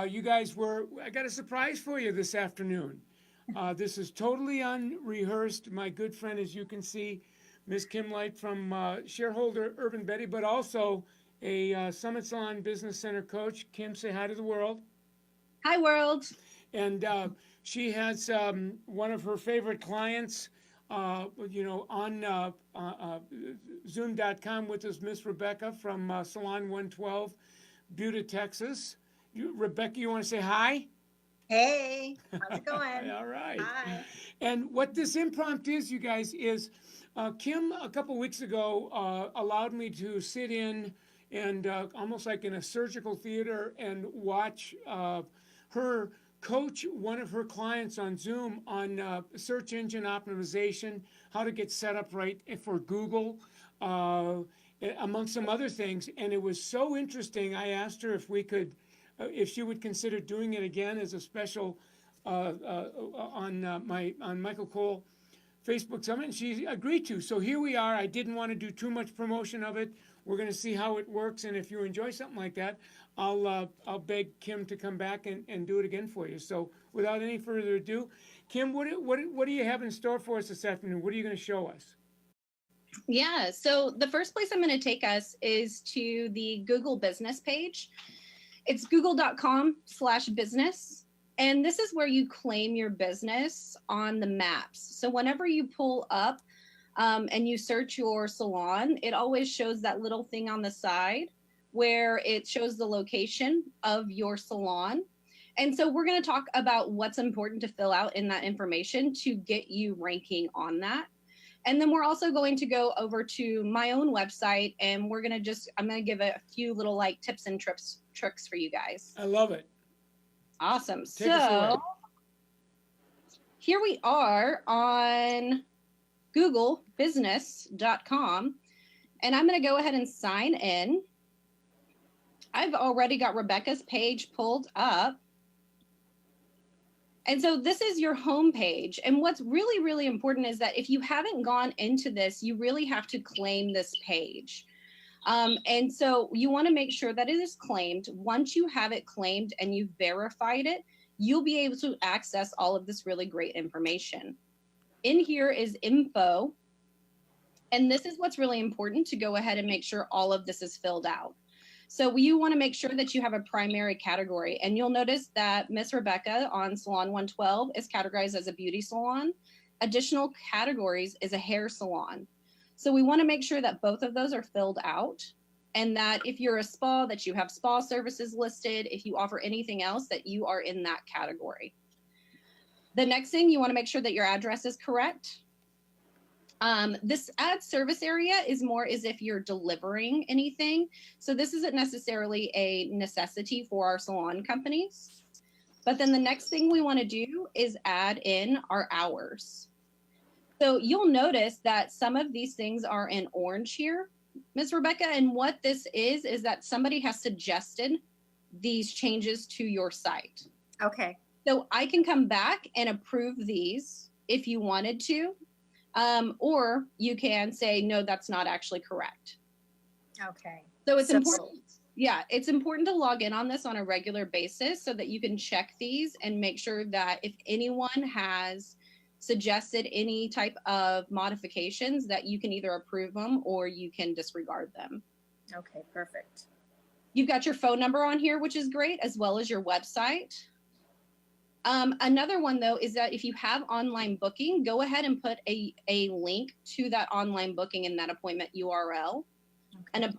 You guys I got a surprise for you this afternoon. This is totally unrehearsed. My good friend, as you can see, Ms. Kim Light from shareholder Urban Betty, but also a Summit Salon Business Center coach. Kim, say hi to the world. Hi, world. And she has one of her favorite clients, on Zoom.com with us, Miss Rebecca from Salon 112, Buda, Texas. Rebecca, you want to say hi? Hey, how's it going? All right. Hi. And what this impromptu is, you guys, is Kim a couple weeks ago allowed me to sit in and almost like in a surgical theater and watch her coach one of her clients on Zoom on search engine optimization, how to get set up right for Google, among some other things. And it was so interesting. I asked her if she would consider doing it again as a special on Michael Cole Facebook Summit, and she agreed to. So here we are. I didn't want to do too much promotion of it. We're going to see how it works, and if you enjoy something like that, I'll beg Kim to come back and do it again for you. So without any further ado, Kim, what do you have in store for us this afternoon? What are you going to show us? Yeah, so the first place I'm going to take us is to the Google business page. It's google.com/business. And this is where you claim your business on the maps. So whenever you pull up and you search your salon, it always shows that little thing on the side where it shows the location of your salon. And so we're going to talk about what's important to fill out in that information to get you ranking on that. And then we're also going to go over to my own website, and I'm going to give a few little like tips and tricks for you guys. I love it. Awesome. Take us away. Here we are on googlebusiness.com, and I'm going to go ahead and sign in. I've already got Rebecca's page pulled up. And so this is your home page. And what's really, really important is that if you haven't gone into this, you really have to claim this page. And so you want to make sure that it is claimed. Once you have it claimed and you've verified it, you'll be able to access all of this really great information. In here is info. And this is what's really important to go ahead and make sure all of this is filled out. So you want to make sure that you have a primary category. And you'll notice that Miss Rebecca on Salon 112 is categorized as a beauty salon. Additional categories is a hair salon. So we want to make sure that both of those are filled out, and that if you're a spa, that you have spa services listed. If you offer anything else, that you are in that category. The next thing, you want to make sure that your address is correct. This ad service area is more as if you're delivering anything. So this isn't necessarily a necessity for our salon companies. But then the next thing we want to do is add in our hours. So you'll notice that some of these things are in orange here, Ms. Rebecca, and what this is that somebody has suggested these changes to your site. Okay. So I can come back and approve these if you wanted to, or you can say, no, that's not actually correct. Okay. So it's important. Yeah, it's important to log in on this on a regular basis so that you can check these and make sure that if anyone has suggested any type of modifications, that you can either approve them or you can disregard them. Okay, perfect. You've got your phone number on here, which is great, as well as your website. Another one, though, is that if you have online booking, go ahead and put a link to that online booking in that appointment URL, an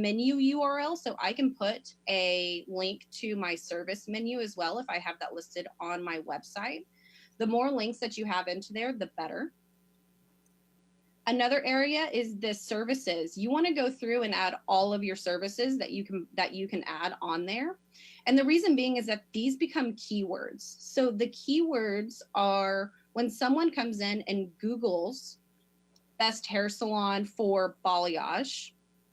menu URL. So I can put a link to my service menu as well if I have that listed on my website. The more links that you have into there, the better. Another area is the services. You want to go through and add all of your services that you can add on there. And the reason being is that these become keywords. So the keywords are when someone comes in and Googles best hair salon for balayage.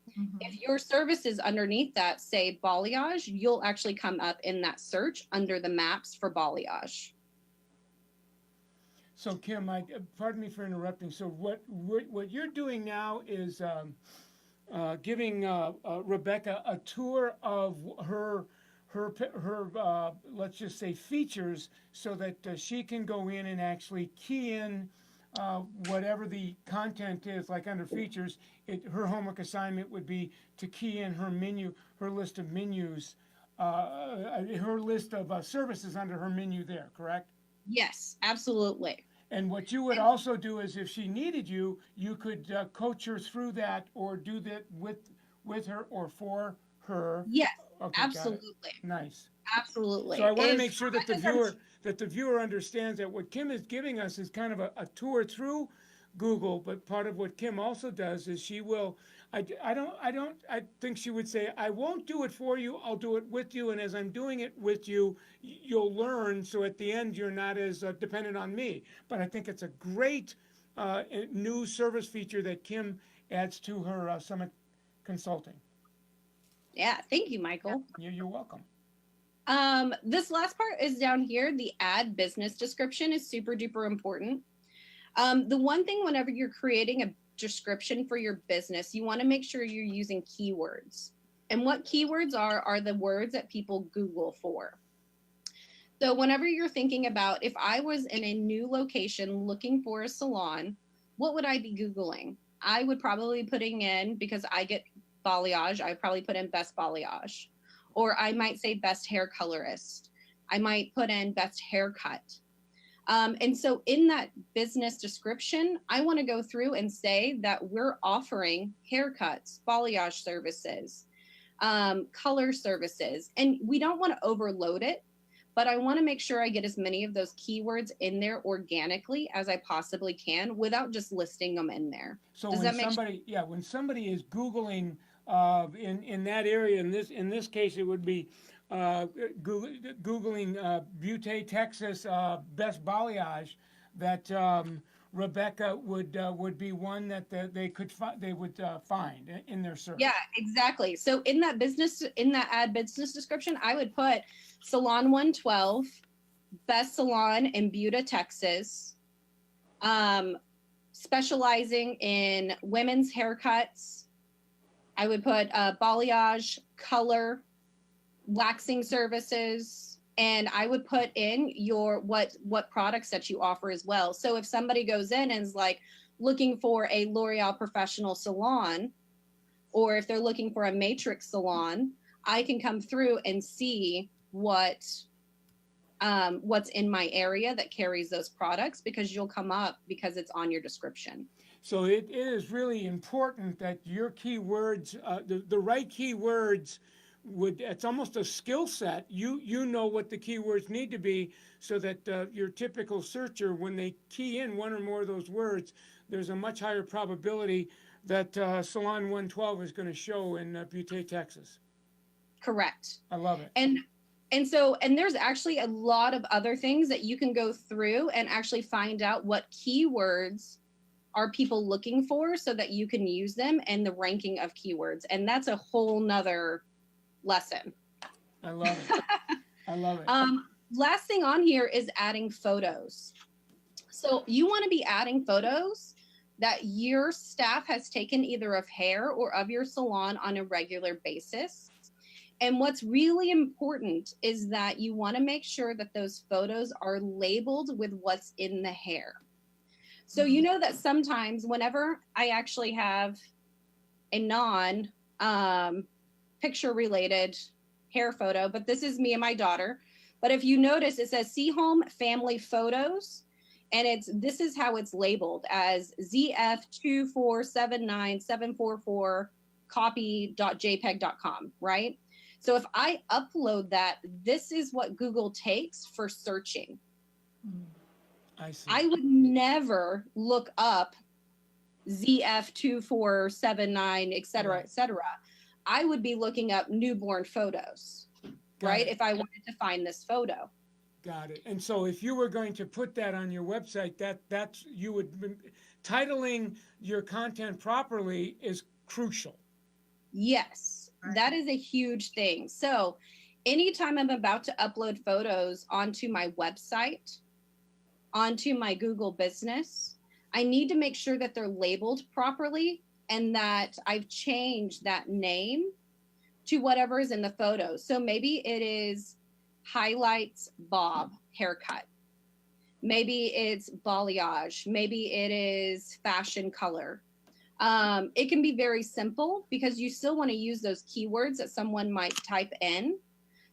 Mm-hmm. If your service is underneath that, say balayage, you'll actually come up in that search under the maps for balayage. So Kim, pardon me for interrupting. So what you're doing now is giving Rebecca a tour of her her let's just say features, so that she can go in and actually key in whatever the content is. Like under features, her homework assignment would be to key in her menu, her list of menus, her list of services under her menu there, correct? Yes, absolutely. And what you would also do is, if she needed you, you could coach her through that, or do that with her or for her. Yes, Okay, absolutely. nice. Absolutely. So I want to If make sure that I was- the viewer understands that what Kim is giving us is kind of a tour through Google, but part of what Kim also does is she will. I think she would say, I won't do it for you. I'll do it with you, and as I'm doing it with you, you'll learn. So at the end, you're not as dependent on me. But I think it's a great new service feature that Kim adds to her Summit Consulting. Yeah, thank you, Michael. You're welcome. This last part is down here. The ad business description is super duper important. The one thing, whenever you're creating a description for your business, you want to make sure you're using keywords. And what keywords are the words that people Google for. So whenever you're thinking about, if I was in a new location looking for a salon, what would I be Googling? I would probably be putting in, because I get balayage, I would probably put in best balayage. Or I might say best hair colorist. I might put in best haircut. And so in that business description, I want to go through and say that we're offering haircuts, balayage services, color services, and we don't want to overload it, but I want to make sure I get as many of those keywords in there organically as I possibly can without just listing them in there. So Does when that make somebody, yeah, when somebody is Googling in that area, in this case, it would be Googling Butte, Texas, best balayage, that Rebecca would be one that they would find in their search. Yeah, exactly. So in that ad business description, I would put Salon 112, best salon in Butte, Texas, specializing in women's haircuts. I would put balayage, color, waxing services, and I would put in your what products that you offer as well. So if somebody goes in and is like looking for a L'Oreal professional salon, or if they're looking for a matrix salon, I can come through and see what's in my area that carries those products, because you'll come up because it's on your description. So it is really important that your keywords, the right keywords, it's almost a skill set. You know what the keywords need to be, so that your typical searcher, when they key in one or more of those words, there's a much higher probability that Salon 112 is going to show in Butte, Texas. Correct. I love it. And there's actually a lot of other things that you can go through and actually find out what keywords are people looking for, so that you can use them and the ranking of keywords. And that's a whole nother lesson. I love it. I love it. Last thing on here is adding photos. So you want to be adding photos that your staff has taken either of hair or of your salon on a regular basis. And what's really important is that you want to make sure that those photos are labeled with what's in the hair. So you know that sometimes whenever I actually have a non picture related hair photo, but this is me and my daughter. But if you notice, it says See Home Family Photos, and this is how it's labeled, as ZF2479744 copy.jpeg.com, right? So if I upload that, this is what Google takes for searching. I see. I would never look up ZF2479, et cetera, et cetera. I would be looking up newborn photos, right? If I wanted to find this photo. Got it. And so if you were going to put that on your website, that's you would titling your content properly is crucial. Yes, that is a huge thing. So anytime I'm about to upload photos onto my website, onto my Google business, I need to make sure that they're labeled properly and that I've changed that name to whatever is in the photo. So maybe it is highlights bob haircut. Maybe it's balayage. Maybe it is fashion color. It can be very simple because you still want to use those keywords that someone might type in,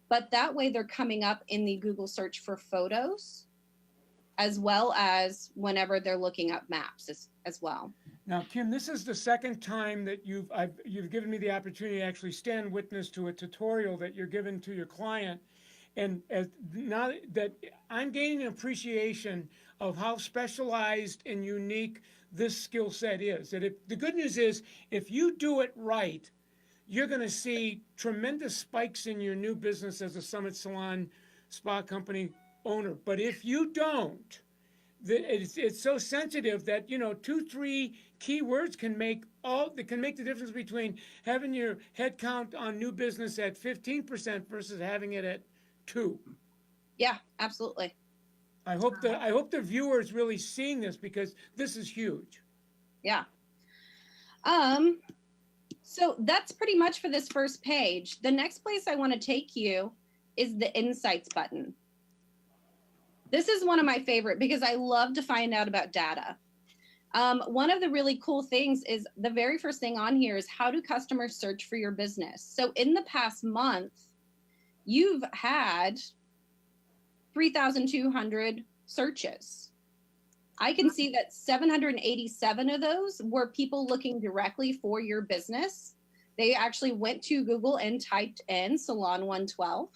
but that way they're coming up in the Google search for photos, as well as whenever they're looking up maps as well. Now, Kim, this is the second time that you've given me the opportunity to actually stand witness to a tutorial that you're giving to your client. And now that I'm gaining an appreciation of how specialized and unique this skill set is. The good news is, if you do it right, you're going to see tremendous spikes in your new business as a Summit Salon Spa Company owner. But if you don't, it's so sensitive that 2-3 keywords can make the difference between having your head count on new business at 15% versus having it at 2. Yeah, absolutely. I hope the viewer is really seeing this, because this is huge. Yeah. So that's pretty much for this first page. The next place I want to take you is the Insights button. This is one of my favorite because I love to find out about data. One of the really cool things is the very first thing on here is, how do customers search for your business? So in the past month, you've had 3,200 searches. I can see that 787 of those were people looking directly for your business. They actually went to Google and typed in Salon 112.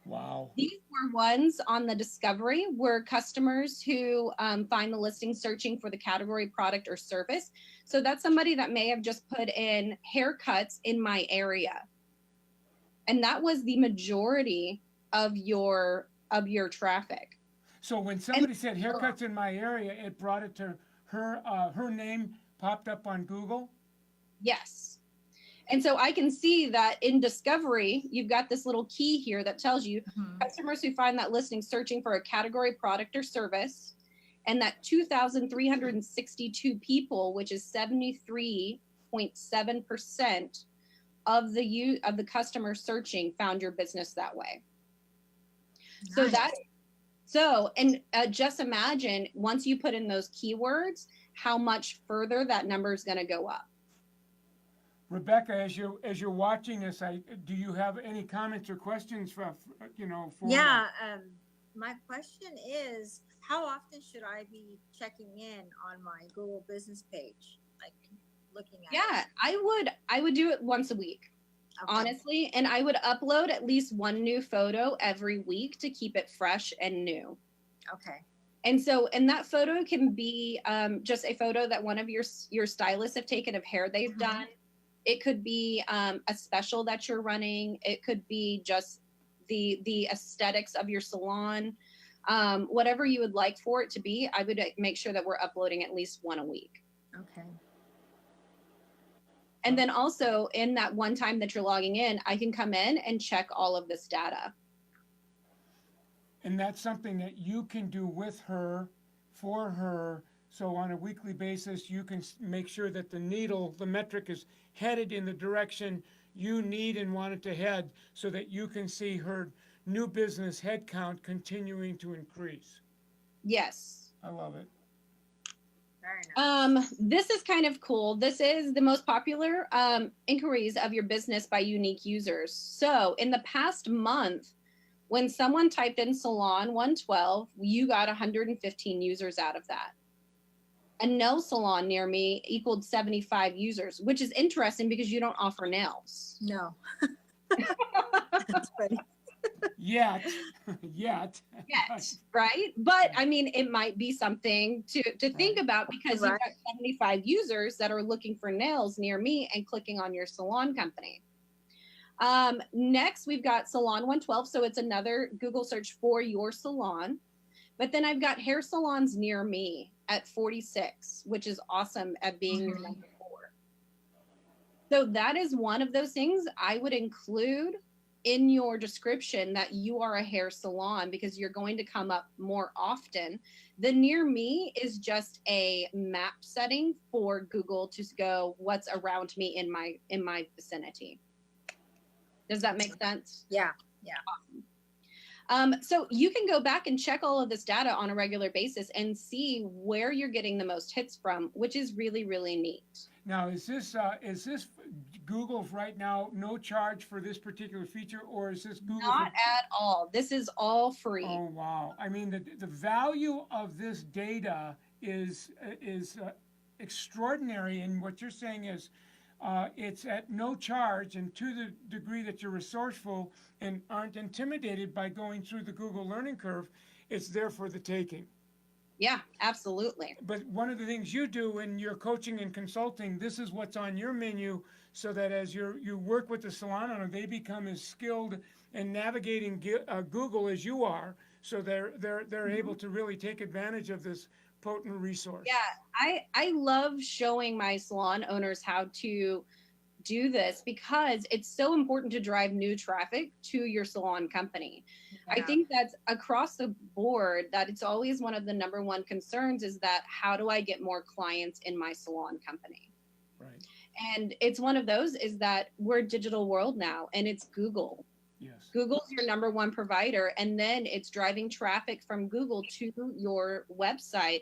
Wow. These were ones on the discovery, were customers who find the listing searching for the category, product, or service. So that's somebody that may have just put in haircuts in my area. And that was the majority of your traffic. So when somebody said haircuts in my area, it brought it to her. Her name popped up on Google. Yes. And so I can see that in discovery, you've got this little key here that tells you customers who find that listing searching for a category, product, or service, and that 2,362 people, which is 73.7% of the customers searching, found your business that way. Nice. And just imagine, once you put in those keywords, how much further that number is going to go up. Rebecca, as you're watching this, do you have any comments or questions for Yeah. My question is, how often should I be checking in on my Google business page? Like looking at it? I would do it once a week. Okay. Honestly, and I would upload at least one new photo every week to keep it fresh and new. Okay. And that photo can be just a photo that one of your stylists have taken of hair they've done. It could be a special that you're running. It could be just the aesthetics of your salon. Whatever you would like for it to be, I would make sure that we're uploading at least one a week. Okay. And then also, in that one time that you're logging in, I can come in and check all of this data. And that's something that you can do with her, for her. So on a weekly basis, you can make sure that the metric is headed in the direction you need and want it to head, so that you can see her new business headcount continuing to increase. Yes. I love it. Very nice. This is kind of cool. This is the most popular inquiries of your business by unique users. So in the past month, when someone typed in Salon 112, you got 115 users out of that. A nail salon near me equaled 75 users, which is interesting because you don't offer nails. No. That's funny. Yet, right? But I mean, it might be something to think about, because you've got 75 users that are looking for nails near me and clicking on your salon company. Next, we've got Salon 112. So it's another Google search for your salon. But then I've got hair salons near me at 46, which is awesome at being your number 4. So that is one of those things I would include in your description, that you are a hair salon, because you're going to come up more often. The near me is just a map setting for Google to go what's around me in my vicinity. Does that make sense? Yeah. So you can go back and check all of this data on a regular basis and see where you're getting the most hits from, which is really, really neat. Now, is this Google's right now no charge for this particular feature, or is this Google? Not at all. This is all free. Oh wow! I mean, the value of this data is extraordinary, and what you're saying is. It's at no charge, and to the degree that you're resourceful and aren't intimidated by going through the Google learning curve, it's there for the taking. Yeah, absolutely. But one of the things you do in your coaching and consulting, this is what's on your menu, so that as you work with the salon owner, they become as skilled in navigating Google as you are, so they're able to really take advantage of this potent resource. Yeah, I love showing my salon owners how to do this because it's so important to drive new traffic to your salon company. Yeah. I think that's across the board that it's always one of the number one concerns is that how do I get more clients in my salon company? Right. And it's one of those is that we're a digital world now and it's Google. Yes. Google's your number one provider, and then it's driving traffic from Google to your website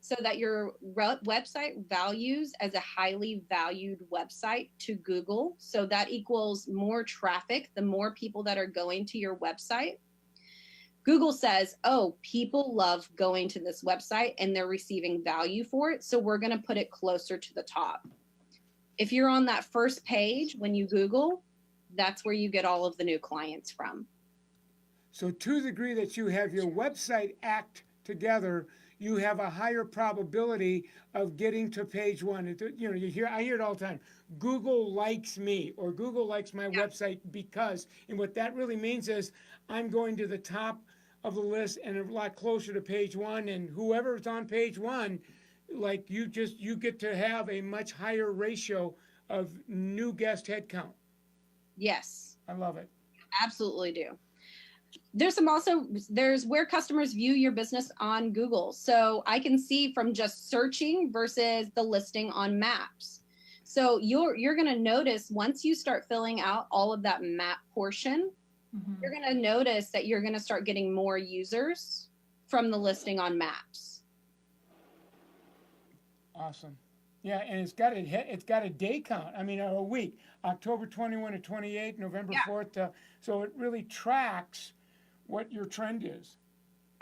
so that your website values as a highly valued website to Google. So that equals more traffic, the more people that are going to your website. Google says, oh, people love going to this website and they're receiving value for it. So we're going to put it closer to the top. If you're on that first page when you Google, that's where you get all of the new clients from. So to the degree that you have your website act together, you have a higher probability of getting to page one. You know, I hear it all the time. Google likes me, or Google likes my website because, and what that really means is I'm going to the top of the list and a lot closer to page one, and whoever's on page one, like you get to have a much higher ratio of new guest head count. Yes. I love it. Absolutely do. There's where customers view your business on Google. So I can see from just searching versus the listing on maps. So you're going to notice once you start filling out all of that map portion, you're going to notice that you're going to start getting more users from the listing on maps. Awesome. Yeah, and it's got a day count. I mean, a week. October 21 to 28, November 4th. So it really tracks what your trend is.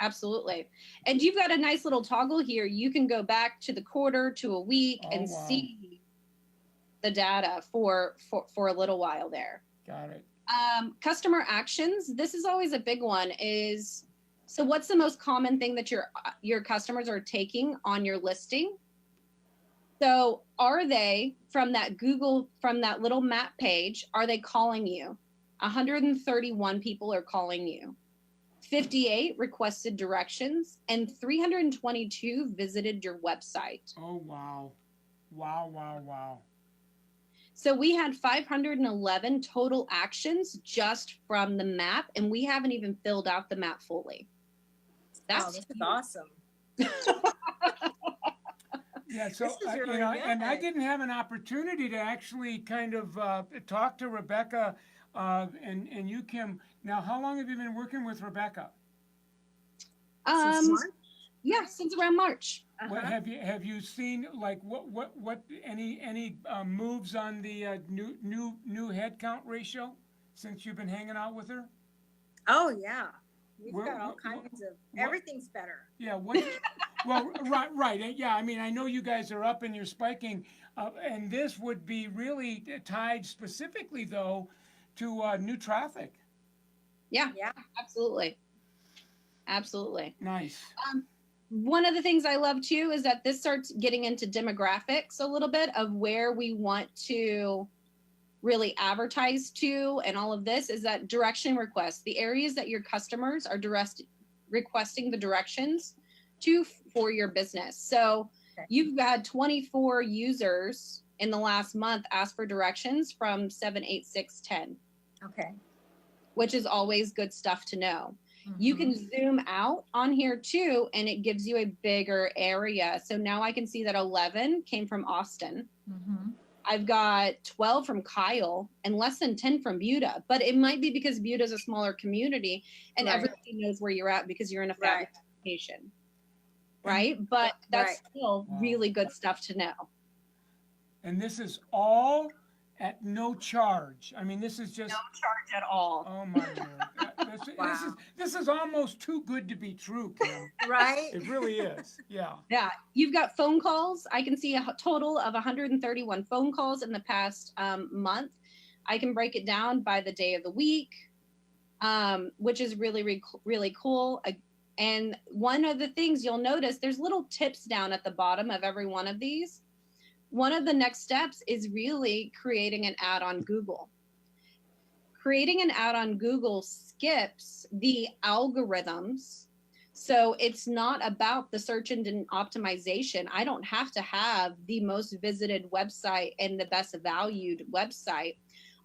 Absolutely. And you've got a nice little toggle here. You can go back to the quarter, to a week, and see the data for a little while there. Got it. Customer actions. This is always a big one. So what's the most common thing that your customers are taking on your listing? So are they from that little map page, are they calling you? 131 people are calling you. 58 requested directions and 322 visited your website. Oh, wow. Wow, wow, wow. So we had 511 total actions just from the map, and we haven't even filled out the map fully. This is awesome. Yeah, so really and I didn't have an opportunity to actually kind of talk to Rebecca and you, Kim. Now, how long have you been working with Rebecca? Since March? Yeah, since around March. What have you seen, like what any moves on the new head count ratio since you've been hanging out with her? Oh yeah, we've got all kinds of everything's better. Yeah, well, right. Yeah, I mean, I know you guys are up and you're spiking, and this would be really tied specifically though to new traffic. Yeah, absolutely. Nice. One of the things I love too is that this starts getting into demographics a little bit of where we want to really advertise to, and all of this is that direction requests, the areas that your customers are requesting the directions to for your business. So you've had 24 users in the last month ask for directions from 7, 8, 6, 10. Okay. Which is always good stuff to know. You can zoom out on here too, and it gives you a bigger area. So now I can see that 11 came from Austin. I've got 12 from Kyle and less than 10 from Buda, but it might be because Buda is a smaller community and Right. everybody knows where you're at because you're in a Right. fabulous location, right? But that's Right. still Wow. really good stuff to know. And this is all at no charge. I mean, this is just, No charge at all. oh my word. Wow. This is almost too good to be true, Kim. Right? It really is. Yeah. Yeah, you've got phone calls. I can see a total of 131 phone calls in the past month. I can break it down by the day of the week, which is really cool. And one of the things you'll notice, there's little tips down at the bottom of every one of these. One of the next steps is really creating an ad on Google. Creating an ad on Google skips the algorithms. So it's not about the search engine optimization. I don't have to have the most visited website and the best valued website.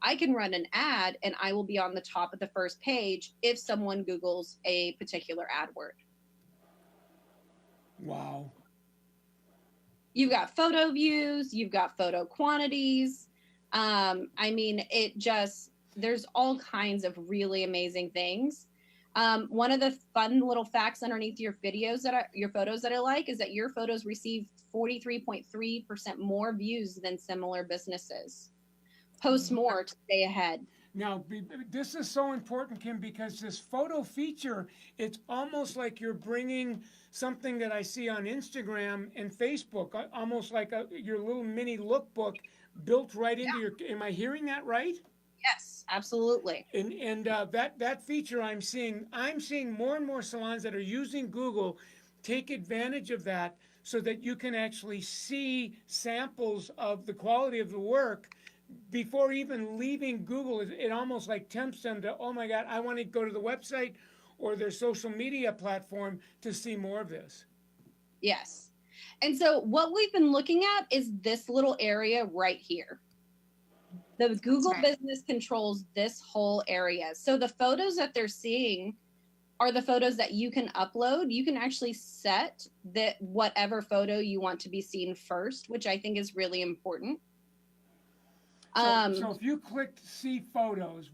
I can run an ad and I will be on the top of the first page if someone Googles a particular ad word. Wow. You've got photo views, you've got photo quantities. I mean, there's all kinds of really amazing things. One of the fun little facts underneath your photos that I like is that your photos receive 43.3% more views than similar businesses. Post more to stay ahead. Now, this is so important, Kim, because this photo feature, it's almost like you're bringing something that I see on Instagram and Facebook, almost like your little mini lookbook built right into your, am I hearing that right? Yes, absolutely. And that feature I'm seeing more and more salons that are using Google take advantage of that so that you can actually see samples of the quality of the work before even leaving Google. It almost like tempts them to, oh my God, I want to go to the website or their social media platform to see more of this. Yes. And so what we've been looking at is this little area right here. The Google business controls this whole area. So the photos that they're seeing are the photos that you can upload. You can actually set that whatever photo you want to be seen first, which I think is really important. So if you clicked see photos,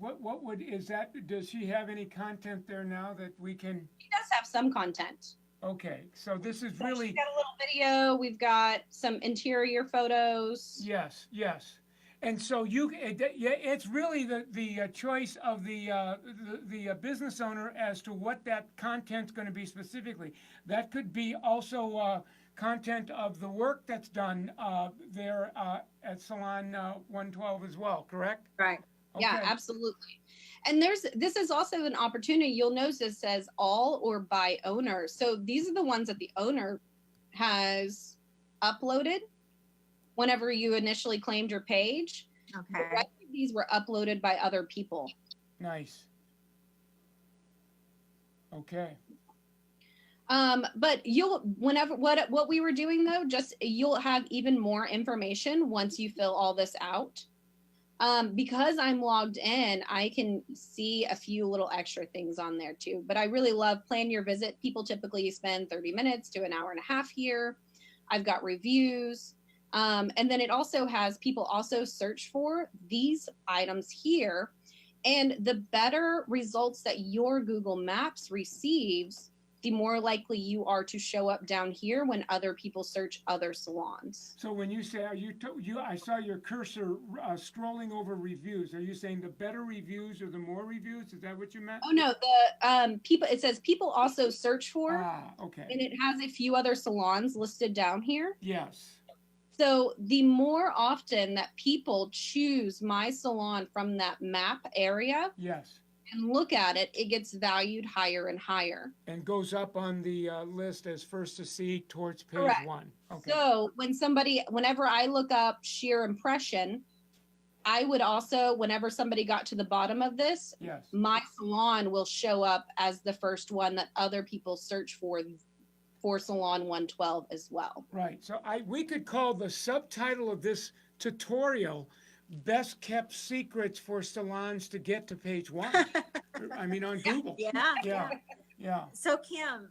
does she have any content there now that we can? She does have some content. Okay, so this is So really. She's got a little video. We've got some interior photos. Yes, yes. And so it's really the choice of the business owner as to what that content's going to be specifically. That could be also content of the work that's done there at Salon 112 as well, correct? Right. Okay. Yeah, absolutely. And this is also an opportunity. You'll notice it says all or by owner. So these are the ones that the owner has uploaded whenever you initially claimed your page. Okay. The rest of these were uploaded by other people. Nice. Okay. But what we were doing though, you'll have even more information once you fill all this out. Because I'm logged in, I can see a few little extra things on there too. But I really love plan your visit. People typically spend 30 minutes to an hour and a half here. I've got reviews. And then it also has people also search for these items here. And the better results that your Google Maps receives, the more likely you are to show up down here when other people search other salons. So when you say, I saw your cursor scrolling over reviews. Are you saying the better reviews or the more reviews? Is that what you meant? Oh no, people. It says people also search for. Okay. And it has a few other salons listed down here. Yes. So the more often that people choose my salon from that map area, yes, and look at it, it gets valued higher and higher. And goes up on the list as first to see towards page Correct. 1. Okay. So whenever I look up sheer impression, I would also, whenever somebody got to the bottom of this, yes, my salon will show up as the first one that other people search for Salon 112 as well. Right. So we could call the subtitle of this tutorial "Best Kept Secrets for Salons to Get to Page 1." I mean, on Google. Yeah. Yeah. So Kim,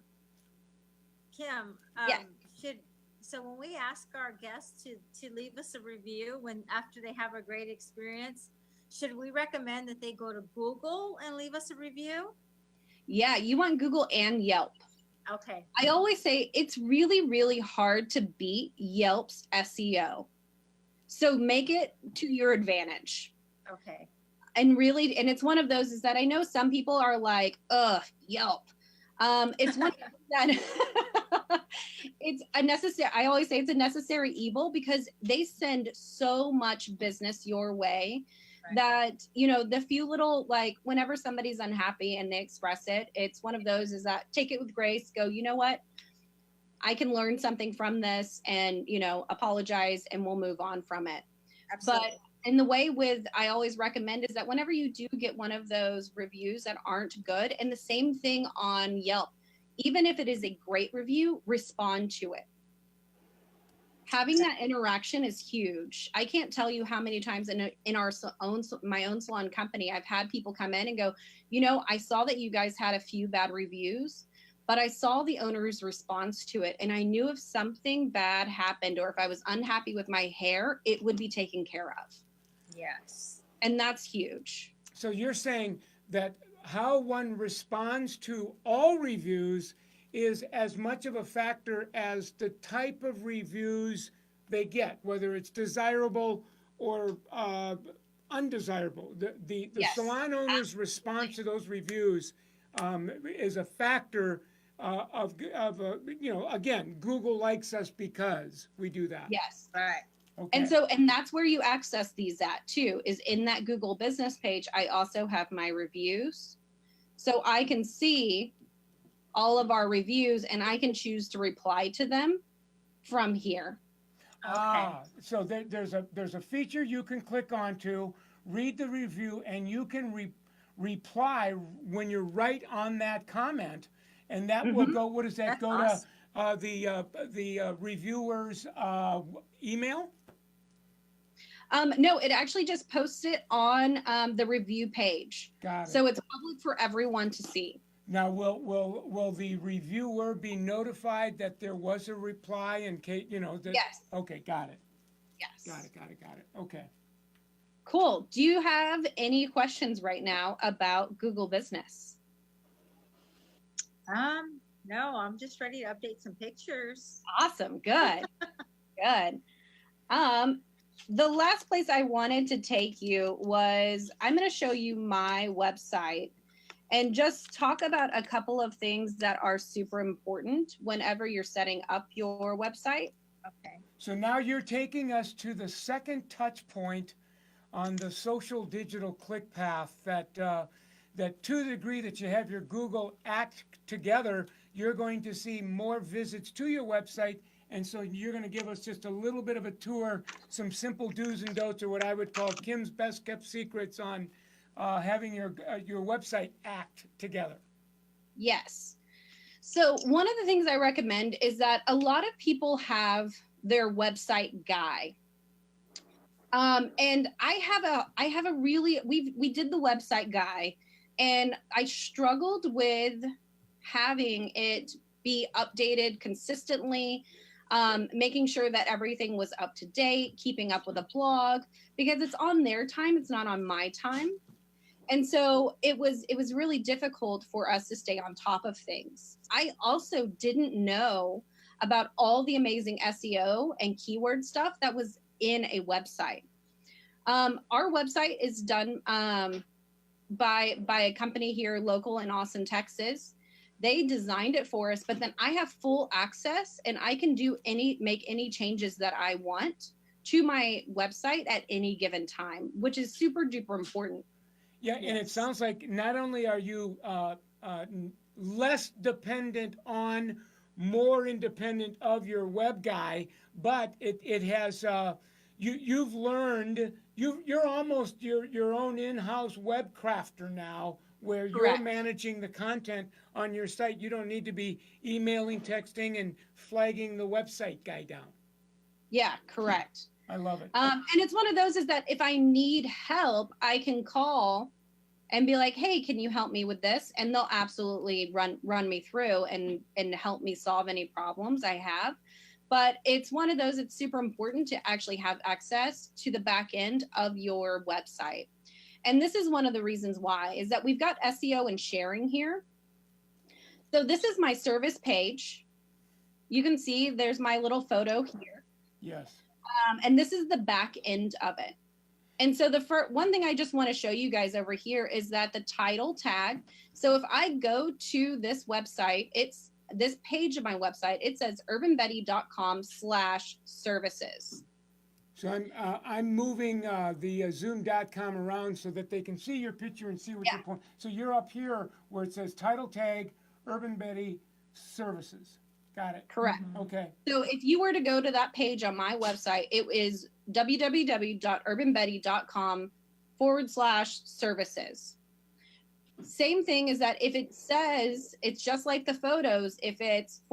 Yeah. So when we ask our guests to leave us a review when after they have a great experience, should we recommend that they go to Google and leave us a review? Yeah, you want Google and Yelp. Okay. I always say it's really, really hard to beat Yelp's SEO. So make it to your advantage. Okay. And really, and it's one of those is that I know some people are like, ugh, Yelp. It's one that it's a necessary, I always say it's a necessary evil because they send so much business your way. Right. That, you know, the few little, like whenever somebody's unhappy and they express it, it's one of those is that take it with grace, go, you know what? I can learn something from this and, you know, apologize and we'll move on from it. Absolutely. But in the way with, I always recommend is that whenever you do get one of those reviews that aren't good, and the same thing on Yelp, even if it is a great review, respond to it. Having that interaction is huge. I can't tell you how many times in my own salon company, I've had people come in and go, you know, I saw that you guys had a few bad reviews, but I saw the owner's response to it. And I knew if something bad happened or if I was unhappy with my hair, it would be taken care of. Yes. And that's huge. So you're saying that how one responds to all reviews is as much of a factor as the type of reviews they get, whether it's desirable or undesirable. The Yes, salon owner's response to those reviews is a factor of you know, again, Google likes us because we do that. Yes. Right. Okay. And that's where you access these at too, is in that Google business page. I also have my reviews. So I can see all of our reviews and I can choose to reply to them from here. So there's a feature you can click onto, read the review, and you can reply when you're right on that comment, and that will go. What does that That's go awesome. to? The reviewer's email. No, it actually just posts it on the review page. Got it. So it's public for everyone to see. Now, will the reviewer be notified that there was a reply in case, you know? That, Yes. Okay, got it. Yes. Got it. Okay. Cool. Do you have any questions right now about Google Business? No, I'm just ready to update some pictures. Awesome. Good. Good. The last place I wanted to take you was I'm going to show you my website and just talk about a couple of things that are super important whenever you're setting up your website. Okay. So now you're taking us to the second touch point on the social digital click path that to the degree that you have your Google act together, you're going to see more visits to your website. And so you're going to give us just a little bit of a tour, some simple do's and don'ts, or what I would call Kim's best kept secrets on having your website act together. Yes. So one of the things I recommend is that a lot of people have their website guy. And I have a really, we did the website guy, and I struggled with having it be updated consistently, making sure that everything was up to date, keeping up with a blog, because it's on their time, it's not on my time. And so it was really difficult for us to stay on top of things. I also didn't know about all the amazing SEO and keyword stuff that was in a website. Our website is done by a company here local in Austin, Texas. They designed it for us, but then I have full access and I can make any changes that I want to my website at any given time, which is super duper important. Yeah, and it sounds like not only are you less dependent on, more independent of your web guy, but it has you've learned you're almost your own in-house web crafter now, where Correct. You're managing the content on your site. You don't need to be emailing, texting, and flagging the website guy down. Yeah, correct. I love it. And it's one of those is that if I need help, I can call and be like, hey, can you help me with this? And they'll absolutely run me through and help me solve any problems I have. but it's one of those, it's super important to actually have access to the back end of your website. And this is one of the reasons why, is that we've got SEO and sharing here. So this is my service page. You can see there's my little photo here. Yes. And this is the back end of it. And so the first one thing I just want to show you guys over here is that the title tag. So if I go to this website, it's this page of my website, it says urbanbetty.com/services. So I'm moving the zoom.com around so that they can see your picture and see what you're pointing. So you're up here where it says title tag, Urban Betty Services. Got it. Correct. Okay. So if you were to go to that page on my website, it is www.urbanbetty.com/services. Same thing is that if it says, it's just like the photos, if it's /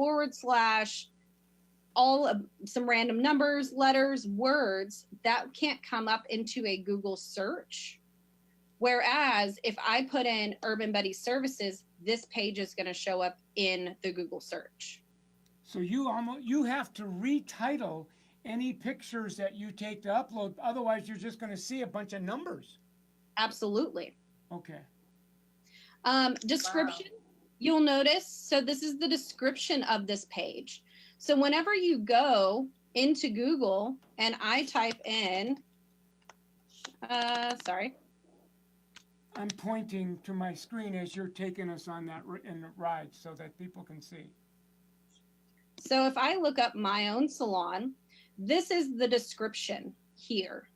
all of some random numbers, letters, words, that can't come up into a Google search. Whereas if I put in Urban Betty Services, this page is going to show up in the Google search. So you have to retitle any pictures that you take to upload. Otherwise, you're just going to see a bunch of numbers. Absolutely. Okay. Description, you'll notice. So this is the description of this page. So whenever you go into Google and I type in, sorry. I'm pointing to my screen as you're taking us on that in the ride so that people can see. So if I look up my own salon, this is the description here.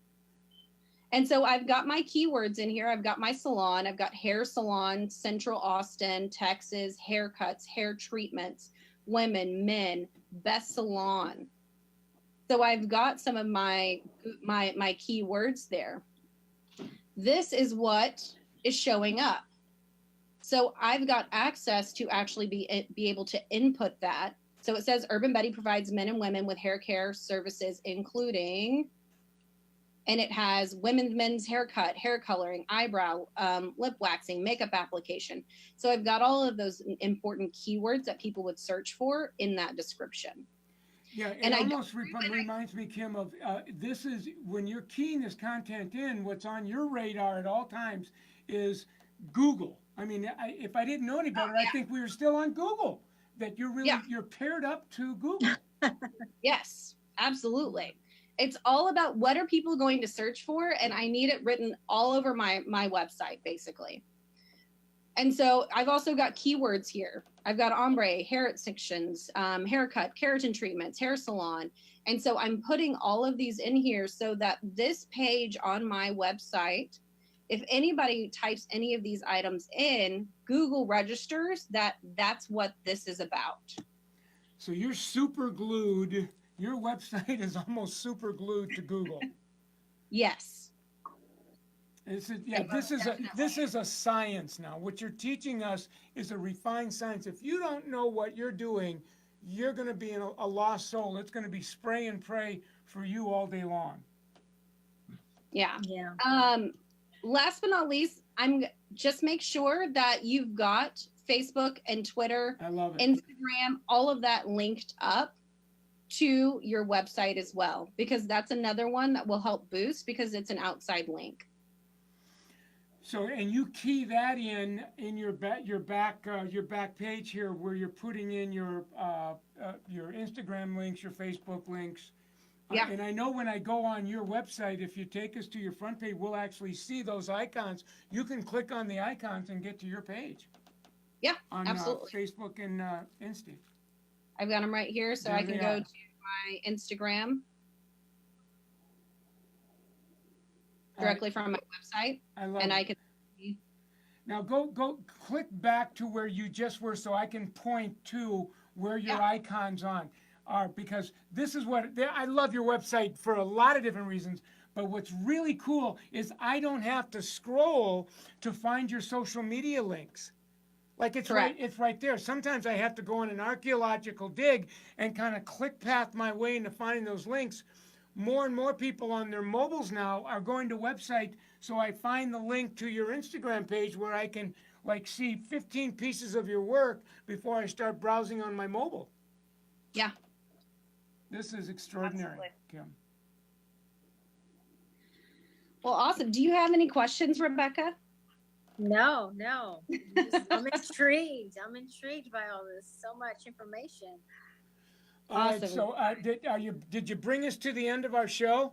And so I've got my keywords in here. I've got my salon. I've got hair salon, Central Austin, Texas, haircuts, hair treatments, women, men, best salon. So I've got some of my keywords there. This is what is showing up. So I've got access to actually be able to input that. So it says Urban Betty provides men and women with hair care services, including, and it has women's, men's haircut, hair coloring, eyebrow, lip waxing, makeup application. So I've got all of those important keywords that people would search for in that description. Yeah, it almost reminds me, Kim, of this is when you're keying this content in, what's on your radar at all times is Google. I mean, if I didn't know any better, I think we were still on Google, that you're really, you're paired up to Google. Yes, absolutely. It's all about what are people going to search for, and I need it written all over my website, basically. And so I've also got keywords here. I've got ombre, hair extensions, haircut, keratin treatments, hair salon. And so I'm putting all of these in here so that this page on my website, if anybody types any of these items in, Google registers that that's what this is about. So you're super glued. Your website is almost super glued to Google. Yes. This is a science now. What you're teaching us is a refined science. If you don't know what you're doing, you're going to be in a lost soul. It's going to be spray and pray for you all day long. Yeah. Yeah. Last but not least, just make sure that you've got Facebook and Twitter, I love it. Instagram, all of that linked up to your website as well, because that's another one that will help boost because it's an outside link. So, and you key that in your back page here, where you're putting in your Instagram links, your Facebook links. Yeah. And I know when I go on your website, if you take us to your front page, we'll actually see those icons. You can click on the icons and get to your page. Yeah, on absolutely. Facebook and Insta. I've got them right here, so I can go to my Instagram directly from my website, and I can. Now go click back to where you just were, so I can point to where your icons are, because this is what I love your website for a lot of different reasons. But what's really cool is I don't have to scroll to find your social media links. Like it's right there. Sometimes I have to go on an archaeological dig and kind of click path my way into finding those links. More and more people on their mobiles now are going to website, so I find the link to your Instagram page where I can like see 15 pieces of your work before I start browsing on my mobile. Yeah. This is extraordinary, Absolutely. Kim. Well, awesome. Do you have any questions, Rebecca? No, no. I'm intrigued. I'm intrigued by all this. So much information. All right, Awesome. so did you bring us to the end of our show?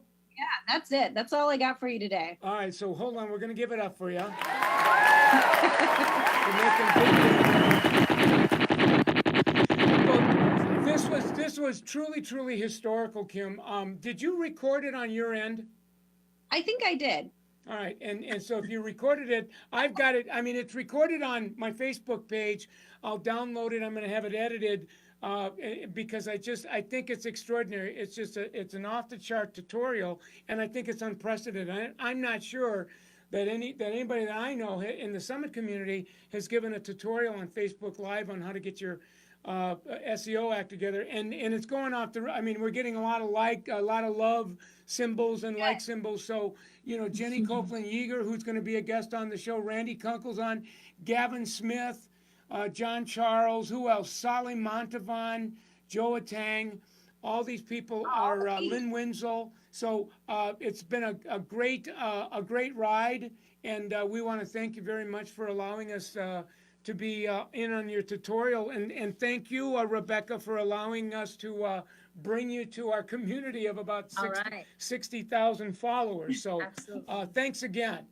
That's it. That's all I got for you today. All right, so hold on, we're going to give it up for you. Well, this was truly historical, Kim. Did you record it on your end? I think I did. All right, and so if you recorded it, I've got it. I mean, it's recorded on my Facebook page. I'll download it. I'm going to have it edited because I think it's extraordinary. It's an off the chart tutorial, and I think it's unprecedented. I'm not sure that anybody that I know in the Summit community has given a tutorial on Facebook Live on how to get your SEO act together, and it's going off the. I mean, we're getting a lot of love symbols and like symbols. So Jenny Copeland Yeager, who's going to be a guest on the show, Randy Kunkel's on, Gavin Smith, John Charles, who else? Sally Montavon, Joa Tang. All these people are Lynn Winslow. So it's been a great ride, and we want to thank you very much for allowing us to be in on your tutorial, and thank you, Rebecca, for allowing us to bring you to our community of about 60,000 followers. So Absolutely. thanks again.